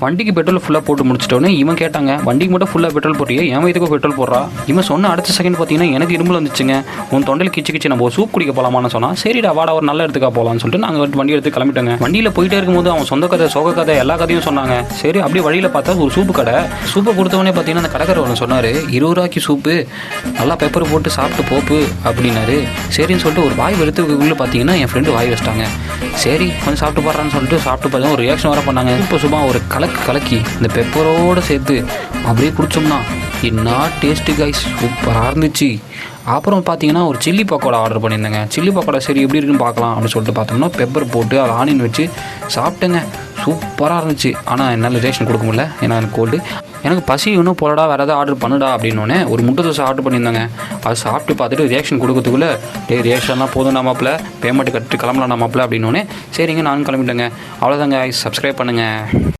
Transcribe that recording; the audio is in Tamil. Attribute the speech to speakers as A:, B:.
A: வண்டிக்கு பெட்ரோல் ஃபுல்லாக போட்டு முடிச்சிட்டோன்னே இவன் கேட்டாங்க, வண்டிக்கு மட்டும் ஃபுல்லாக பெட்ரோல் போட்டியே, என் வயிற்றுக்கும் பெட்ரோல் போடுறா. இவன் சொன்ன அடுத்த செகண்ட் பார்த்தீங்கன்னா எனக்கு இரும்புல வந்துச்சுங்க. உன் தொண்டையில் கிச்சு நம்ம சூப் குடிக்க போகலாமான்னு சொன்னால், சரிடா வாடா ஒரு நல்ல இடத்துக்கா போகலான்னு சொல்லிட்டு நாங்கள் வண்டி எடுத்து கிளம்பிட்டோங்க. வண்டியில் போயிட்டே இருக்கும்போது அவன் சொந்த கதை சோக கதை எல்லா கதையும் சொன்னாங்க. சரி அப்படியே வழியில் பார்த்தா ஒரு சூப்பு கடை. சூப்பை கொடுத்தவொடனே பார்த்தீங்கன்னா அந்த கடைக்காரவன் சொன்னார், 20 ரூபாய்க்கு சூப்பு, நல்லா பெப்பர் போட்டு சாப்பிட்டு போப்பு அப்படின்னாரு. சரின்னு சொல்லிட்டு ஒரு வாய் வெறுத்துக்குள்ளே பார்த்தீங்கன்னா என் ஃப்ரெண்டு வாய் வச்சிட்டாங்க. சரி கொஞ்சம் சாப்பிட்டு போடுறான்னு சொல்லிட்டு சாப்பிட்டு பார்த்தா ஒரு ரியாக்ஷன் வர பண்ணாங்க. இப்போ சும்மா ஒரு கலக்கி இந்த பெப்பரோடு சேர்த்து அப்படியே குடிச்சோம்னா என்ன டேஸ்ட்டு கைஸ், சூப்பராக இருந்துச்சு. அப்புறம் பார்த்தீங்கன்னா ஒரு சில்லி பக்கோடா ஆர்டர் பண்ணியிருந்தேங்க. சில்லி பக்கோடா சரி எப்படி இருக்குன்னு பார்க்கலாம் அப்படின்னு சொல்லிட்டு பார்த்தோம்னா பெப்பர் போட்டு அதை ஆனியன் வச்சு சாப்பிட்டேங்க. சூப்பராக இருந்துச்சு. ஆனால் என்னால் ரியாக்ஷன் கொடுக்க முடியல, ஏன்னா எனக்கு கோல்டு. எனக்கு பசி இன்னும் போலடா வேறு ஏதாவது ஆர்டர் பண்ணுடா அப்படின்னோடனே ஒரு முட்டை தோசை ஆர்டர் பண்ணியிருந்தாங்க. அது சாப்பிட்டு பார்த்துட்டு ரியாக்ஷன் கொடுக்கறதுக்குள்ளே ரியாக்ஷன்லாம் போதும் மாப்பிள்ள, பேமெண்ட் கட்டிட்டு கிளம்பலாம் மாப்பிள்ள அப்படின்னோடனே சரிங்க நானும் கிளம்பிட்டேங்க. அவ்வளோதாங்க, சப்ஸ்கிரைப் பண்ணுங்கள்.